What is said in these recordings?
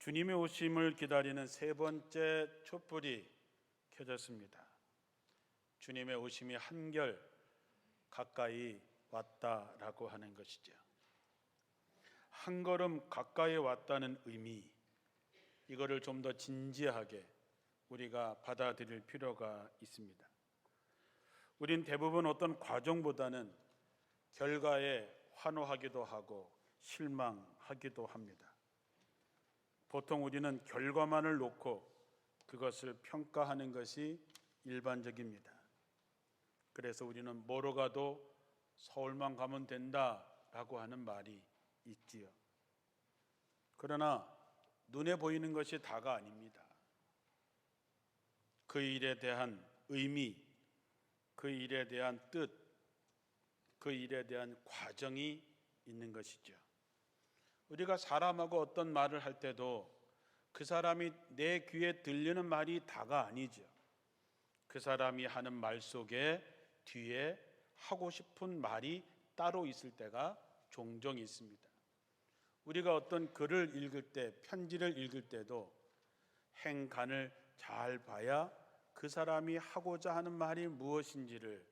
주님의 오심을 기다리는 세 번째 촛불이 켜졌습니다. 주님의 오심이 한결 가까이 왔다라고 하는 것이죠. 한 걸음 가까이 왔다는 의미, 이거를 좀 더 진지하게 우리가 받아들일 필요가 있습니다. 우린 대부분 어떤 과정보다는 결과에 환호하기도 하고 실망하기도 합니다. 보통 우리는 결과만을 놓고 그것을 평가하는 것이 일반적입니다. 그래서 우리는 뭐로 가도 서울만 가면 된다라고 하는 말이 있지요. 그러나 눈에 보이는 것이 다가 아닙니다. 그 일에 대한 의미, 그 일에 대한 뜻, 그 일에 대한 과정이 있는 것이죠. 우리가 사람하고 어떤 말을 할 때도 그 사람이 내 귀에 들리는 말이 다가 아니죠. 그 사람이 하는 말 속에 뒤에 하고 싶은 말이 따로 있을 때가 종종 있습니다. 우리가 어떤 글을 읽을 때, 편지를 읽을 때도 행간을 잘 봐야 그 사람이 하고자 하는 말이 무엇인지를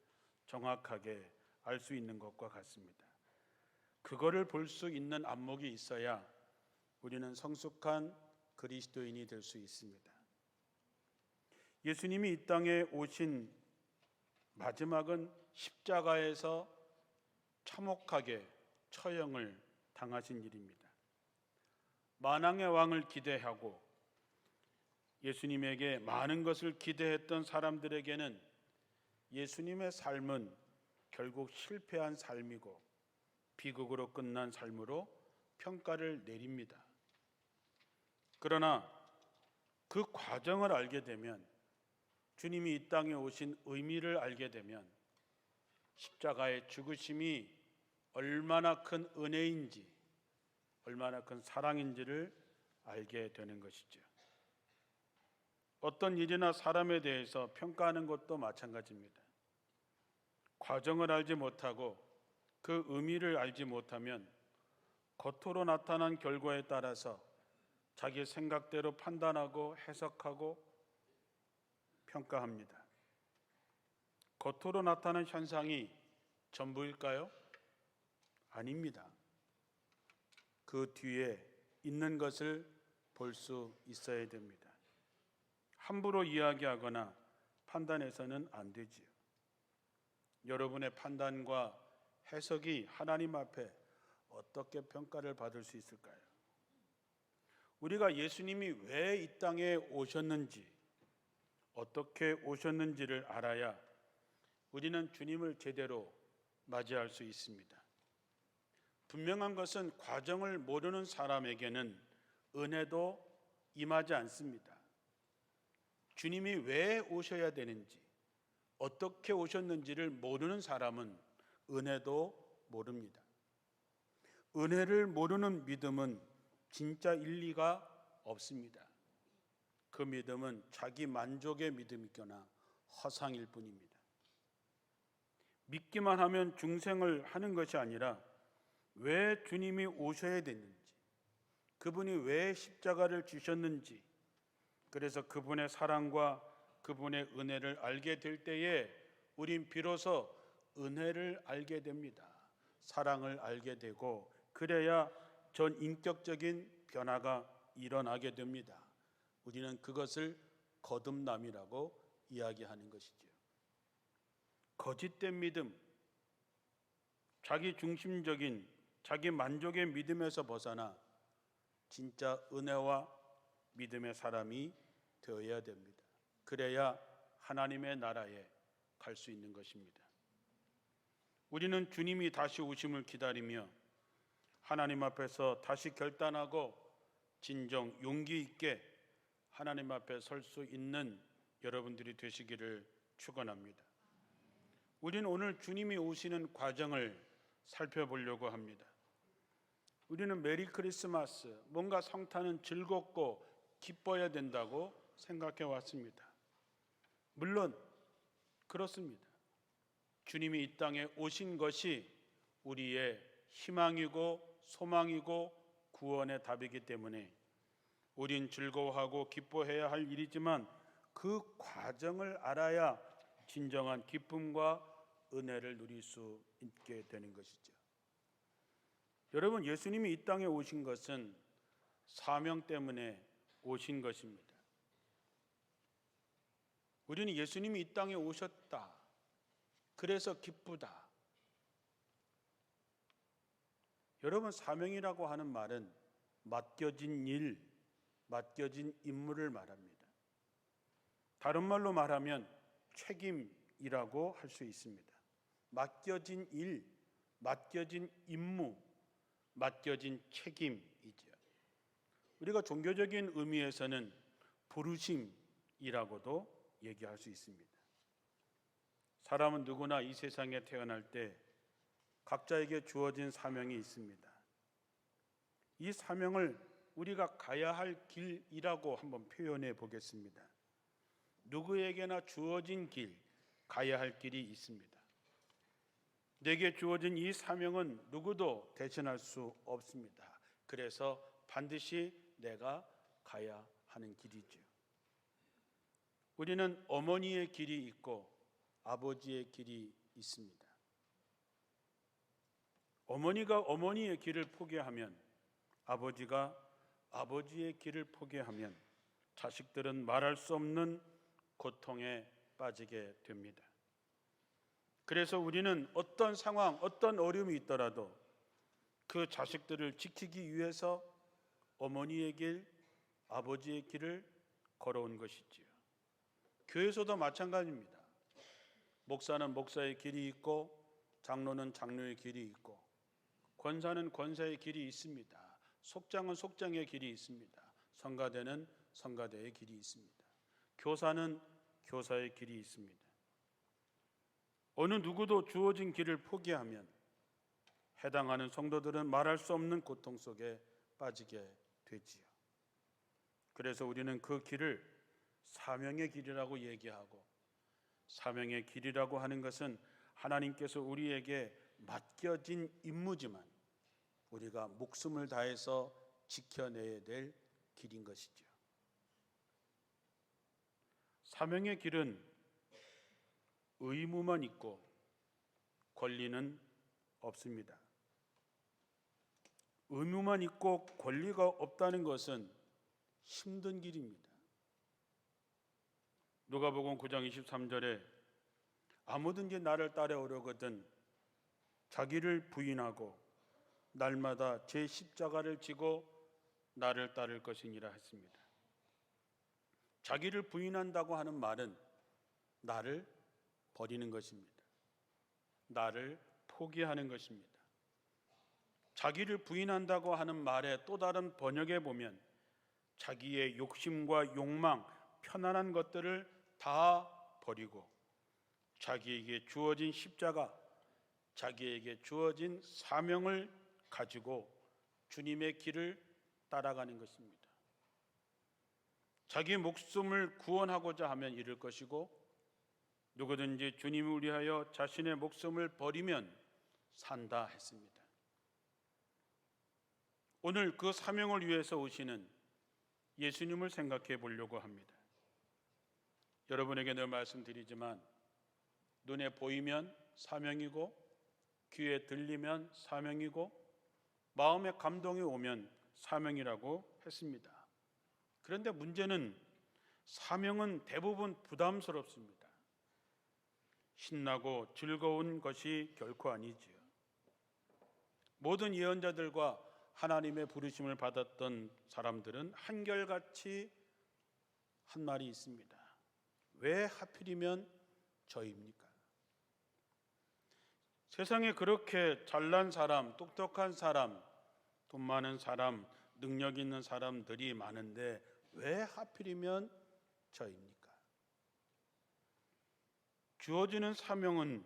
정확하게 알 수 있는 것과 같습니다. 그거를 볼 수 있는 안목이 있어야 우리는 성숙한 그리스도인이 될 수 있습니다. 예수님이 이 땅에 오신 마지막은 십자가에서 참혹하게 처형을 당하신 일입니다. 만왕의 왕을 기대하고 예수님에게 많은 것을 기대했던 사람들에게는 예수님의 삶은 결국 실패한 삶이고 비극으로 끝난 삶으로 평가를 내립니다. 그러나 그 과정을 알게 되면, 주님이 이 땅에 오신 의미를 알게 되면 십자가의 죽으심이 얼마나 큰 은혜인지, 얼마나 큰 사랑인지를 알게 되는 것이죠. 어떤 일이나 사람에 대해서 평가하는 것도 마찬가지입니다. 과정을 알지 못하고 그 의미를 알지 못하면 겉으로 나타난 결과에 따라서 자기 생각대로 판단하고 해석하고 평가합니다. 겉으로 나타난 현상이 전부일까요? 아닙니다. 그 뒤에 있는 것을 볼 수 있어야 됩니다. 함부로 이야기하거나 판단해서는 안 되지요. 여러분의 판단과 해석이 하나님 앞에 어떻게 평가를 받을 수 있을까요? 우리가 예수님이 왜 이 땅에 오셨는지, 어떻게 오셨는지를 알아야 우리는 주님을 제대로 맞이할 수 있습니다. 분명한 것은 과정을 모르는 사람에게는 은혜도 임하지 않습니다. 주님이 왜 오셔야 되는지, 어떻게 오셨는지를 모르는 사람은 은혜도 모릅니다. 은혜를 모르는 믿음은 진짜 일리가 없습니다. 그 믿음은 자기 만족의 믿음이거나 허상일 뿐입니다. 믿기만 하면 중생을 하는 것이 아니라 왜 주님이 오셔야 됐는지, 그분이 왜 십자가를 지셨는지, 그래서 그분의 사랑과 그분의 은혜를 알게 될 때에 우린 비로소 은혜를 알게 됩니다. 사랑을 알게 되고, 그래야 전 인격적인 변화가 일어나게 됩니다. 우리는 그것을 거듭남이라고 이야기하는 것이죠. 거짓된 믿음, 자기 중심적인 자기 만족의 믿음에서 벗어나 진짜 은혜와 믿음의 사람이 되어야 됩니다. 그래야 하나님의 나라에 갈 수 있는 것입니다. 우리는 주님이 다시 오심을 기다리며 하나님 앞에서 다시 결단하고 진정 용기 있게 하나님 앞에 설 수 있는 여러분들이 되시기를 축원합니다. 우리는 오늘 주님이 오시는 과정을 살펴보려고 합니다. 우리는 메리 크리스마스, 뭔가 성탄은 즐겁고 기뻐야 된다고 생각해 왔습니다. 물론 그렇습니다. 주님이 이 땅에 오신 것이 우리의 희망이고 소망이고 구원의 답이기 때문에 우린 즐거워하고 기뻐해야 할 일이지만 그 과정을 알아야 진정한 기쁨과 은혜를 누릴 수 있게 되는 것이죠. 여러분, 예수님이 이 땅에 오신 것은 사명 때문에 오신 것입니다. 우리는 예수님이 이 땅에 오셨다, 그래서 기쁘다. 여러분, 사명이라고 하는 말은 맡겨진 일, 맡겨진 임무를 말합니다. 다른 말로 말하면 책임이라고 할 수 있습니다. 맡겨진 일, 맡겨진 임무, 맡겨진 책임이죠. 우리가 종교적인 의미에서는 부르심이라고도 얘기할 수 있습니다. 사람은 누구나 이 세상에 태어날 때 각자에게 주어진 사명이 있습니다. 이 사명을 우리가 가야 할 길이라고 한번 표현해 보겠습니다. 누구에게나 주어진 길, 가야 할 길이 있습니다. 내게 주어진 이 사명은 누구도 대신할 수 없습니다. 그래서 반드시 내가 가야 하는 길이죠. 우리는 어머니의 길이 있고 아버지의 길이 있습니다. 어머니가 어머니의 길을 포기하면, 아버지가 아버지의 길을 포기하면 자식들은 말할 수 없는 고통에 빠지게 됩니다. 그래서 우리는 어떤 상황, 어떤 어려움이 있더라도 그 자식들을 지키기 위해서 어머니의 길, 아버지의 길을 걸어온 것이지요. 교회에서도 마찬가지입니다. 목사는 목사의 길이 있고, 장로는 장로의 길이 있고, 권사는 권사의 길이 있습니다. 속장은 속장의 길이 있습니다. 성가대는 성가대의 길이 있습니다. 교사는 교사의 길이 있습니다. 어느 누구도 주어진 길을 포기하면 해당하는 성도들은 말할 수 없는 고통 속에 빠지게 되지요. 그래서 우리는 그 길을 사명의 길이라고 얘기하고, 사명의 길이라고 하는 것은 하나님께서 우리에게 맡겨진 임무지만 우리가 목숨을 다해서 지켜내야 될 길인 것이죠. 사명의 길은 의무만 있고 권리는 없습니다. 의무만 있고 권리가 없다는 것은 힘든 길입니다. 누가복음 9장 23절에 아무든지 나를 따라오려거든 자기를 부인하고 날마다 제 십자가를 지고 나를 따를 것이니라 했습니다. 자기를 부인한다고 하는 말은 나를 버리는 것입니다. 나를 포기하는 것입니다. 자기를 부인한다고 하는 말의 또 다른 번역에 보면 자기의 욕심과 욕망, 편안한 것들을 다 버리고 자기에게 주어진 십자가, 자기에게 주어진 사명을 가지고 주님의 길을 따라가는 것입니다. 자기 목숨을 구원하고자 하면 잃을 것이고, 누구든지 주님을 위하여 자신의 목숨을 버리면 산다 했습니다. 오늘 그 사명을 위해서 오시는 예수님을 생각해 보려고 합니다. 여러분에게 늘 말씀드리지만 눈에 보이면 사명이고, 귀에 들리면 사명이고, 마음에 감동이 오면 사명이라고 했습니다. 그런데 문제는 사명은 대부분 부담스럽습니다. 신나고 즐거운 것이 결코 아니지요. 모든 예언자들과 하나님의 부르심을 받았던 사람들은 한결같이 한 말이 있습니다. 왜 하필이면 저입니까? 세상에 그렇게 잘난 사람, 똑똑한 사람, 돈 많은 사람, 능력 있는 사람들이 많은데 왜 하필이면 저입니까? 주어지는 사명은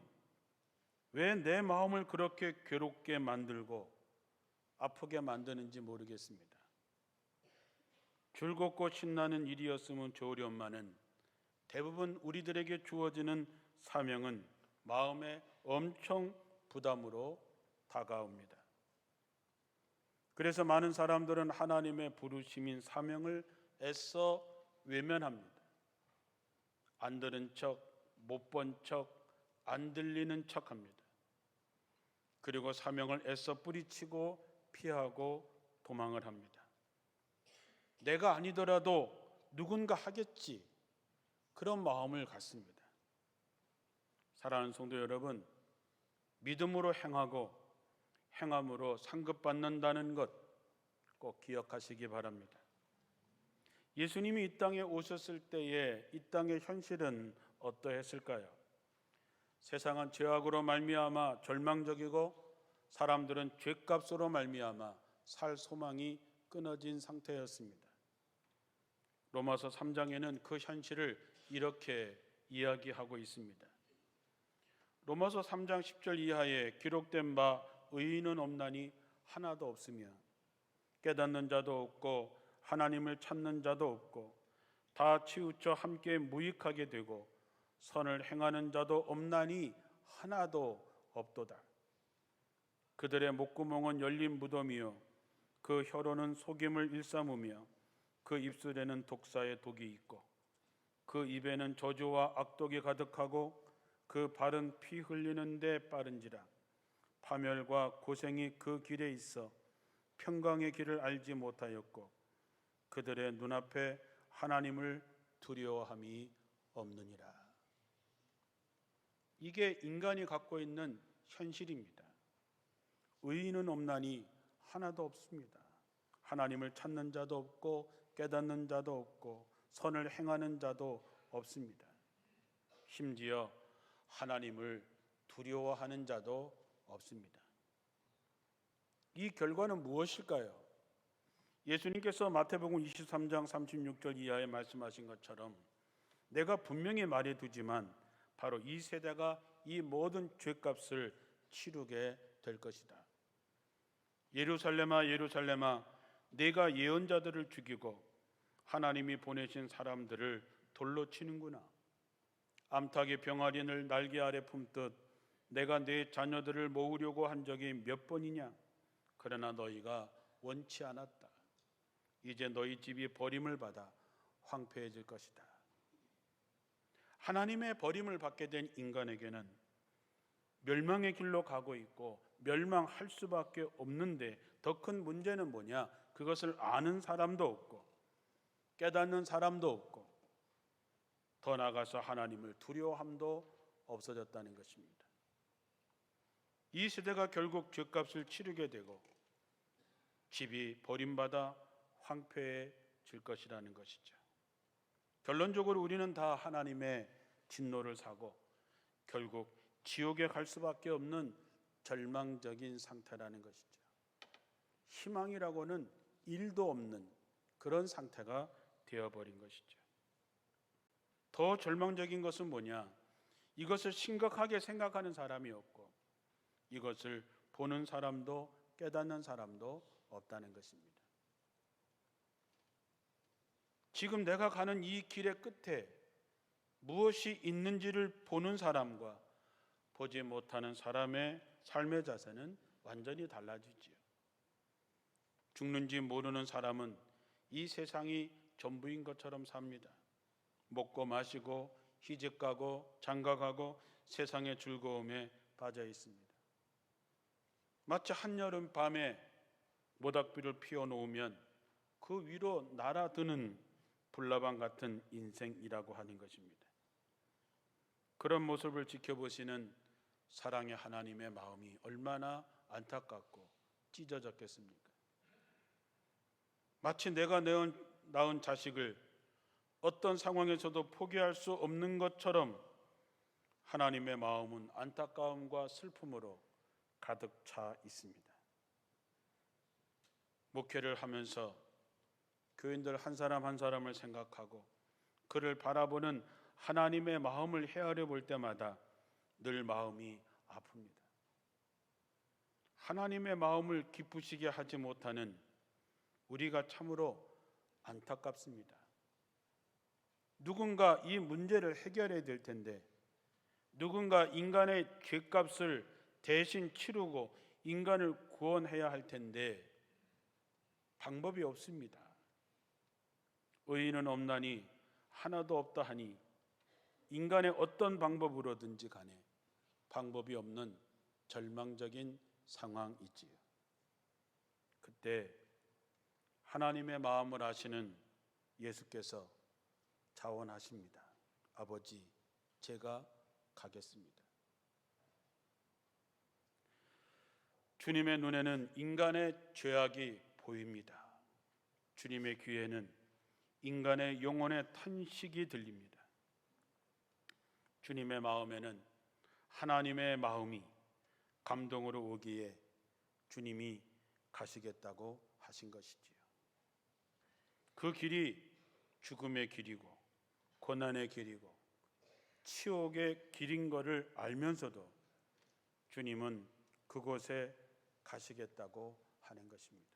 왜 내 마음을 그렇게 괴롭게 만들고 아프게 만드는지 모르겠습니다. 즐겁고 신나는 일이었으면 좋으련만은 대부분 우리들에게 주어지는 사명은 마음에 엄청 부담으로 다가옵니다. 그래서 많은 사람들은 하나님의 부르심인 사명을 애써 외면합니다. 안 들은 척, 못 본 척, 안 들리는 척합니다. 그리고 사명을 애써 뿌리치고 피하고 도망을 합니다. 내가 아니더라도 누군가 하겠지, 그런 마음을 갖습니다. 사랑하는 성도 여러분, 믿음으로 행하고 행함으로 상급받는다는 것 꼭 기억하시기 바랍니다. 예수님이 이 땅에 오셨을 때에 이 땅의 현실은 어떠했을까요? 세상은 죄악으로 말미암아 절망적이고 사람들은 죄값으로 말미암아 살 소망이 끊어진 상태였습니다. 로마서 3장에는 그 현실을 이렇게 이야기하고 있습니다. 로마서 3장 10절 이하에 기록된 바 의인은 없나니 하나도 없으며 깨닫는 자도 없고 하나님을 찾는 자도 없고 다 치우쳐 함께 무익하게 되고 선을 행하는 자도 없나니 하나도 없도다. 그들의 목구멍은 열린 무덤이요 그 혀로는 속임을 일삼으며 그 입술에는 독사의 독이 있고 그 입에는 저주와 악독이 가득하고 그 발은 피 흘리는 데 빠른지라. 파멸과 고생이 그 길에 있어 평강의 길을 알지 못하였고 그들의 눈앞에 하나님을 두려워함이 없느니라. 이게 인간이 갖고 있는 현실입니다. 의인은 없나니 하나도 없습니다. 하나님을 찾는 자도 없고 깨닫는 자도 없고 선을 행하는 자도 없습니다. 심지어 하나님을 두려워하는 자도 없습니다. 이 결과는 무엇일까요? 예수님께서 마태복음 23장 36절 이하에 말씀하신 것처럼 내가 분명히 말해두지만 바로 이 세대가 이 모든 죄값을 치르게 될 것이다. 예루살렘아 예루살렘아 내가 예언자들을 죽이고 하나님이 보내신 사람들을 돌로 치는구나. 암탉이 병아리를 날개 아래 품듯 내가 내 자녀들을 모으려고 한 적이 몇 번이냐. 그러나 너희가 원치 않았다. 이제 너희 집이 버림을 받아 황폐해질 것이다. 하나님의 버림을 받게 된 인간에게는 멸망의 길로 가고 있고 멸망할 수밖에 없는데 더 큰 문제는 뭐냐? 그것을 아는 사람도 없고 깨닫는 사람도 없고 더 나아가서 하나님을 두려워함도 없어졌다는 것입니다. 이 세대가 결국 죄값을 치르게 되고 집이 버림받아 황폐해질 것이라는 것이죠. 결론적으로 우리는 다 하나님의 진노를 사고 결국 지옥에 갈 수밖에 없는 절망적인 상태라는 것이죠. 희망이라고는 일도 없는 그런 상태가 되어버린 것이죠. 더 절망적인 것은 뭐냐? 이것을 심각하게 생각하는 사람이 없고 이것을 보는 사람도 깨닫는 사람도 없다는 것입니다. 지금 내가 가는 이 길의 끝에 무엇이 있는지를 보는 사람과 보지 못하는 사람의 삶의 자세는 완전히 달라지지요. 죽는지 모르는 사람은 이 세상이 전부인 것처럼 삽니다. 먹고 마시고 시집가고 장가가고 세상의 즐거움에 빠져 있습니다. 마치 한여름 밤에 모닥불을 피워놓으면 그 위로 날아드는 불나방 같은 인생이라고 하는 것입니다. 그런 모습을 지켜보시는 사랑의 하나님의 마음이 얼마나 안타깝고 찢어졌겠습니까? 마치 내가 낳은 자식을 어떤 상황에서도 포기할 수 없는 것처럼 하나님의 마음은 안타까움과 슬픔으로 가득 차 있습니다. 목회를 하면서 교인들 한 사람 한 사람을 생각하고 그를 바라보는 하나님의 마음을 헤아려 볼 때마다 늘 마음이 아픕니다. 하나님의 마음을 기쁘시게 하지 못하는 우리가 참으로 안타깝습니다. 누군가 이 문제를 해결해야 될 텐데 누군가 인간의 죄값을 대신 치르고 인간을 구원해야 할 텐데 방법이 없습니다. 의인은 없나니 하나도 없다 하니 인간의 어떤 방법으로든지 간에 방법이 없는 절망적인 상황이지요. 그때 하나님의 마음을 아시는 예수께서 자원하십니다. 아버지, 제가 가겠습니다. 주님의 눈에는 인간의 죄악이 보입니다. 주님의 귀에는 인간의 영혼의 탄식이 들립니다. 주님의 마음에는 하나님의 마음이 감동으로 오기에 주님이 가시겠다고 하신 것이지요. 그 길이 죽음의 길이고 고난의 길이고 치욕의 길인 것을 알면서도 주님은 그곳에 가시겠다고 하는 것입니다.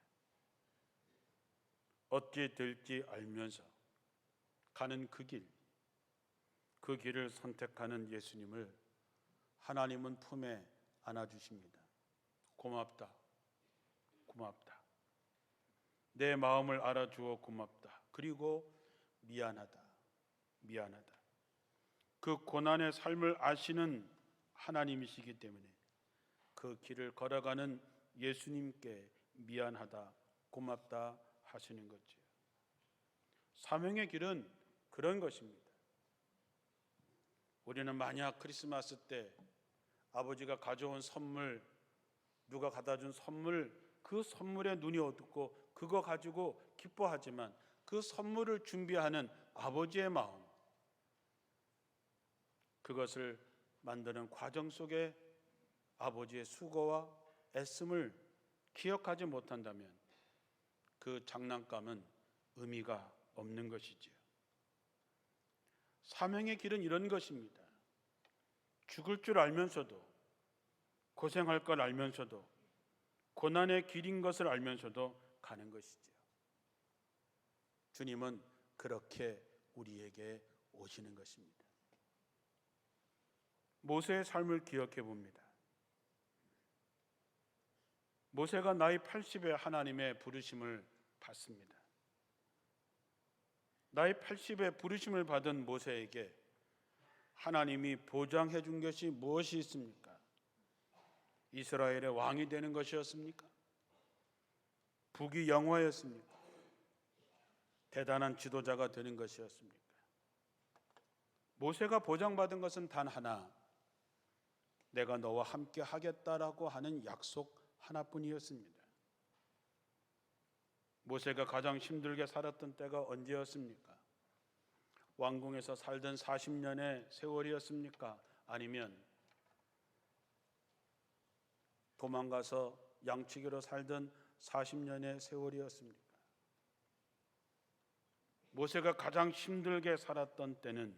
어찌 될지 알면서 가는 그 길을 선택하는 예수님을 하나님은 품에 안아주십니다. 고맙다. 내 마음을 알아주어 고맙다. 그리고 미안하다. 그 고난의 삶을 아시는 하나님이시기 때문에 그 길을 걸어가는 예수님께 미안하다, 고맙다 하시는 거지요. 사명의 길은 그런 것입니다. 우리는 만약 크리스마스 때 아버지가 가져온 선물, 누가 갖다 준 선물, 그 선물에 눈이 어둡고 그거 가지고 기뻐하지만 그 선물을 준비하는 아버지의 마음, 그것을 만드는 과정 속에 아버지의 수고와 애씀을 기억하지 못한다면 그 장난감은 의미가 없는 것이지요. 사명의 길은 이런 것입니다. 죽을 줄 알면서도, 고생할 걸 알면서도, 고난의 길인 것을 알면서도 가는 것이지요. 주님은 그렇게 우리에게 오시는 것입니다. 모세의 삶을 기억해 봅니다. 모세가 나이 80에 하나님의 부르심을 받습니다. 나이 80에 부르심을 받은 모세에게 하나님이 보장해 준 것이 무엇이 있습니까? 이스라엘의 왕이 되는 것이었습니까? 부귀 영화였습니까? 대단한 지도자가 되는 것이었습니까? 모세가 보장받은 것은 단 하나, 내가 너와 함께 하겠다라고 하는 약속 하나뿐이었습니다. 모세가 가장 힘들게 살았던 때가 언제였습니까? 왕궁에서 살던 40년의 세월이었습니까? 아니면 도망가서 양치기로 살던 40년의 세월이었습니까? 모세가 가장 힘들게 살았던 때는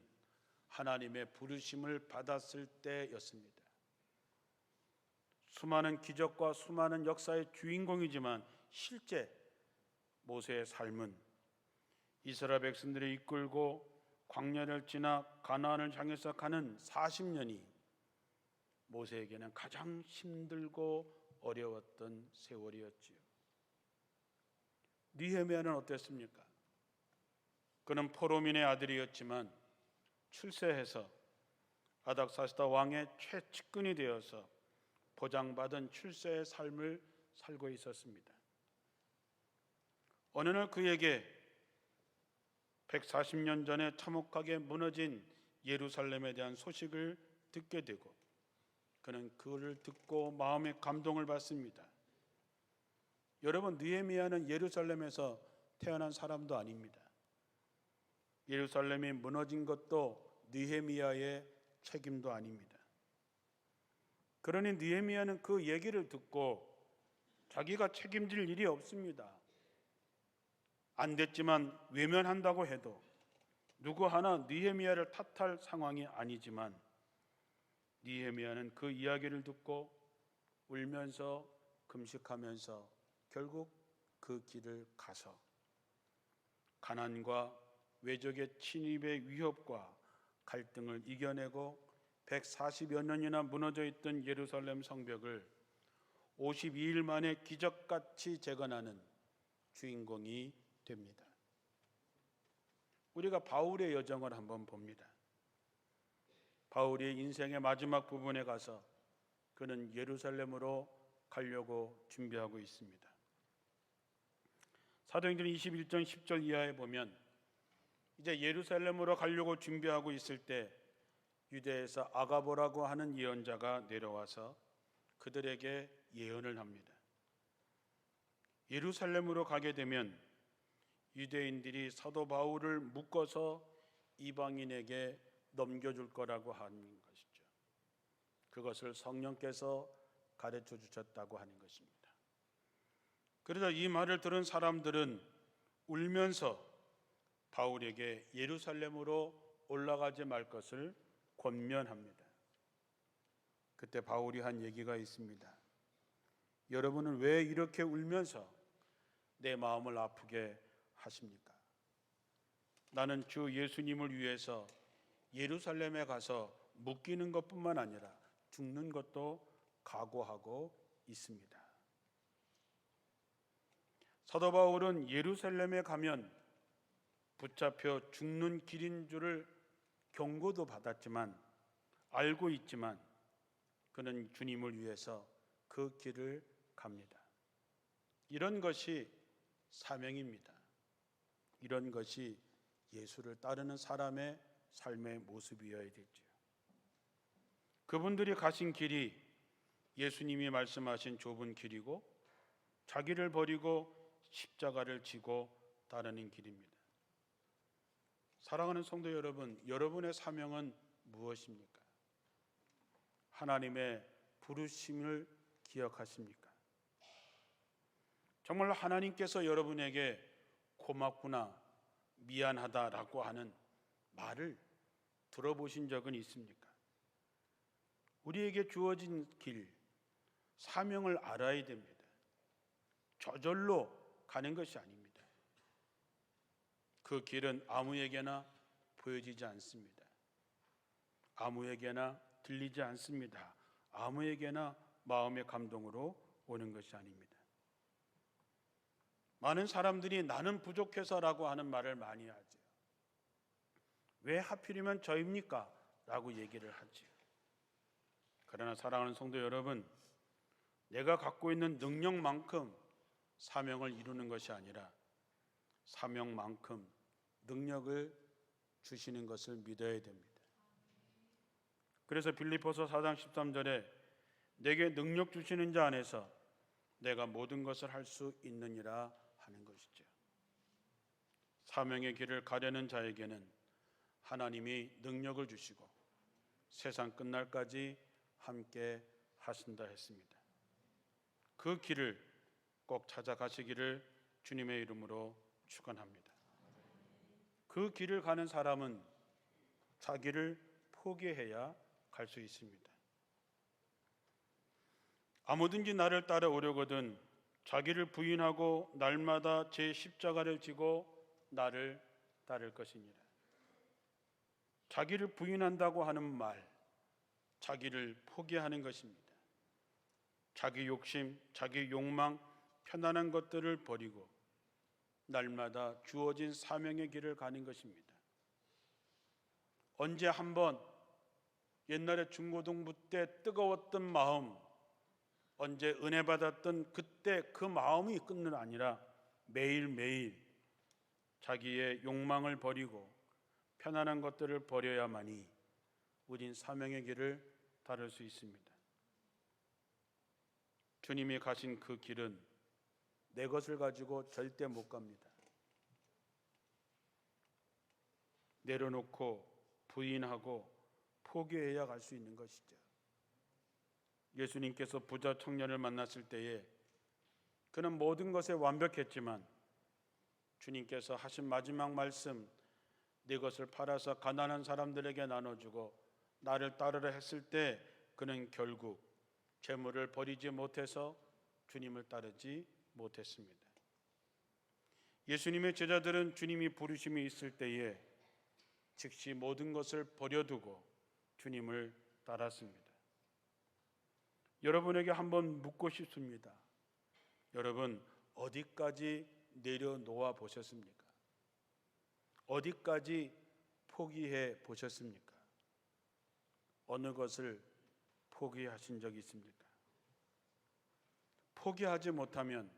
하나님의 부르심을 받았을 때였습니다. 수많은 기적과 수많은 역사의 주인공이지만 실제 모세의 삶은 이스라엘 백성들을 이끌고 광야를 지나 가나안을 향해서 가는 40년이 모세에게는 가장 힘들고 어려웠던 세월이었지요. 느헤미야는 어땠습니까? 그는 포로민의 아들이었지만 출세해서 아닥사스다 왕의 최측근이 되어서 보장받은 출세의 삶을 살고 있었습니다. 어느 날 그에게 140년 전에 참혹하게 무너진 예루살렘에 대한 소식을 듣게 되고 그는 그를 듣고 마음의 감동을 받습니다. 여러분, 느헤미야는 예루살렘에서 태어난 사람도 아닙니다. 예루살렘이 무너진 것도 느헤미야의 책임도 아닙니다. 그러니 느헤미야는 그 얘기를 듣고 자기가 책임질 일이 없습니다. 안 됐지만 외면한다고 해도 누구 하나 느헤미야를 탓할 상황이 아니지만 느헤미야는 그 이야기를 듣고 울면서 금식하면서 결국 그 길을 가서 가난과 외적의 침입의 위협과 갈등을 이겨내고 140여 년이나 무너져 있던 예루살렘 성벽을 52일 만에 기적같이 재건하는 주인공이 됩니다. 우리가 바울의 여정을 한번 봅니다. 바울이 인생의 마지막 부분에 가서 그는 예루살렘으로 가려고 준비하고 있습니다. 사도행전 21장 10절 이하에 보면 이제 예루살렘으로 가려고 준비하고 있을 때 유대에서 아가보라고 하는 예언자가 내려와서 그들에게 예언을 합니다. 예루살렘으로 가게 되면 유대인들이 사도 바울을 묶어서 이방인에게 넘겨줄 거라고 하는 것이죠. 그것을 성령께서 가르쳐 주셨다고 하는 것입니다. 그러자 이 말을 들은 사람들은 울면서 바울에게 예루살렘으로 올라가지 말 것을 권면합니다. 그때 바울이 한 얘기가 있습니다. 여러분은 왜 이렇게 울면서 내 마음을 아프게 하십니까? 나는 주 예수님을 위해서 예루살렘에 가서 묶이는 것뿐만 아니라 죽는 것도 각오하고 있습니다. 사도 바울은 예루살렘에 가면 붙잡혀 죽는 길인 줄을 경고도 받았지만 알고 있지만 그는 주님을 위해서 그 길을 갑니다. 이런 것이 사명입니다. 이런 것이 예수를 따르는 사람의 삶의 모습이어야 되죠. 그분들이 가신 길이 예수님이 말씀하신 좁은 길이고 자기를 버리고 십자가를 지고 따르는 길입니다. 사랑하는 성도 여러분, 여러분의 사명은 무엇입니까? 하나님의 부르심을 기억하십니까? 정말 하나님께서 여러분에게 고맙구나, 미안하다라고 하는 말을 들어보신 적은 있습니까? 우리에게 주어진 길, 사명을 알아야 됩니다. 저절로 가는 것이 아닙니다. 그 길은 아무에게나 보여지지 않습니다. 아무에게나 들리지 않습니다. 아무에게나 마음의 감동으로 오는 것이 아닙니다. 많은 사람들이 나는 부족해서라고 하는 말을 많이 하죠. 왜 하필이면 저입니까? 라고 얘기를 하죠. 그러나 사랑하는 성도 여러분, 내가 갖고 있는 능력만큼 사명을 이루는 것이 아니라 사명만큼 능력을 주시는 것을 믿어야 됩니다. 그래서 빌립보서 4장 13절에 내게 능력 주시는 자 안에서 내가 모든 것을 할 수 있느니라 하는 것이죠. 사명의 길을 가려는 자에게는 하나님이 능력을 주시고 세상 끝날까지 함께 하신다 했습니다. 그 길을 꼭 찾아가시기를 주님의 이름으로 축원합니다. 그 길을 가는 사람은 자기를 포기해야 갈 수 있습니다. 아무든지 나를 따라오려거든 자기를 부인하고 날마다 제 십자가를 지고 나를 따를 것이니라. 자기를 부인한다고 하는 말, 자기를 포기하는 것입니다. 자기 욕심, 자기 욕망, 편안한 것들을 버리고 날마다 주어진 사명의 길을 가는 것입니다. 언제 한번 옛날에 중고등부 때 뜨거웠던 마음, 언제 은혜 받았던 그때 그 마음이 끝은 아니라 매일매일 자기의 욕망을 버리고 편안한 것들을 버려야만이 우린 사명의 길을 따를 수 있습니다. 주님이 가신 그 길은 내 것을 가지고 절대 못 갑니다. 내려놓고 부인하고 포기해야 갈 수 있는 것이죠. 예수님께서 부자 청년을 만났을 때에 그는 모든 것에 완벽했지만 주님께서 하신 마지막 말씀, 네 것을 팔아서 가난한 사람들에게 나눠주고 나를 따르라 했을 때 그는 결국 재물을 버리지 못해서 주님을 따르지 못했습니다. 예수님의 제자들은 주님이 부르심이 있을 때에 즉시 모든 것을 버려두고 주님을 따랐습니다. 여러분에게 한번 묻고 싶습니다. 여러분, 어디까지 내려놓아 보셨습니까? 어디까지 포기해 보셨습니까? 어느 것을 포기하신 적이 있습니까? 포기하지 못하면,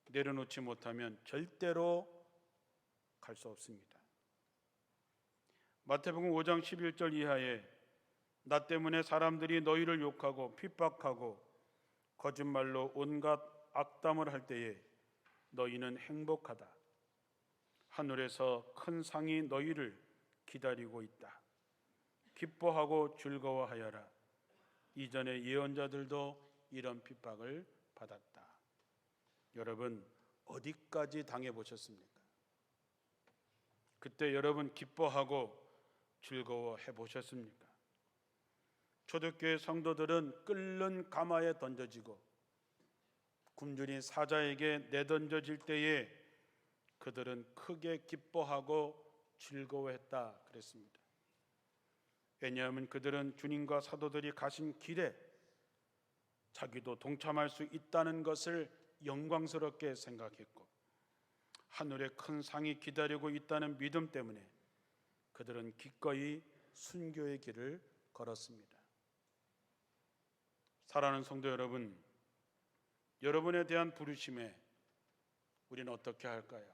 내려놓지 못하면 절대로 갈 수 없습니다. 마태복음 5장 11절 이하에 나 때문에 사람들이 너희를 욕하고 핍박하고 거짓말로 온갖 악담을 할 때에 너희는 행복하다. 하늘에서 큰 상이 너희를 기다리고 있다. 기뻐하고 즐거워하여라. 이전의 예언자들도 이런 핍박을 받았다. 여러분, 어디까지 당해보셨습니까? 그때 여러분 기뻐하고 즐거워해 보셨습니까? 초대교회 성도들은 끓는 가마에 던져지고 굶주린 사자에게 내던져질 때에 그들은 크게 기뻐하고 즐거워했다 그랬습니다. 왜냐하면 그들은 주님과 사도들이 가신 길에 자기도 동참할 수 있다는 것을 영광스럽게 생각했고 하늘에 큰 상이 기다리고 있다는 믿음 때문에 그들은 기꺼이 순교의 길을 걸었습니다. 사랑하는 성도 여러분, 여러분에 대한 부르심에 우리는 어떻게 할까요?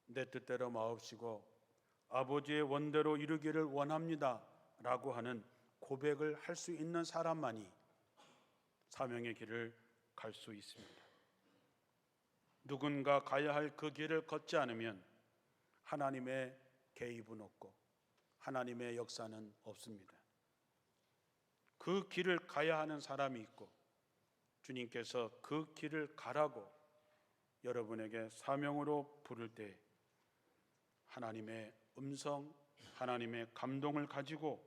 내 뜻대로 마옵시고 아버지의 원대로 이루기를 원합니다 라고 하는 고백을 할 수 있는 사람만이 사명의 길을 갈 수 있습니다. 누군가 가야 할 그 길을 걷지 않으면 하나님의 개입은 없고 하나님의 역사는 없습니다. 그 길을 가야 하는 사람이 있고 주님께서 그 길을 가라고 여러분에게 사명으로 부를 때 하나님의 음성, 하나님의 감동을 가지고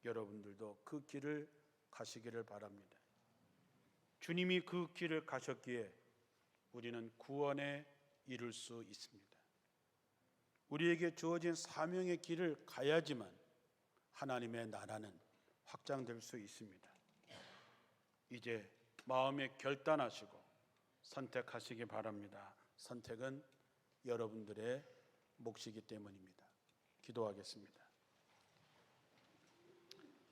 여러분들도 그 길을 가시기를 바랍니다. 주님이 그 길을 가셨기에 우리는 구원에 이룰 수 있습니다. 우리에게 주어진 사명의 길을 가야지만 하나님의 나라는 확장될 수 있습니다. 이제 마음에 결단하시고 선택하시기 바랍니다. 선택은 여러분들의 몫이기 때문입니다. 기도하겠습니다.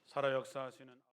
살아 역사하시는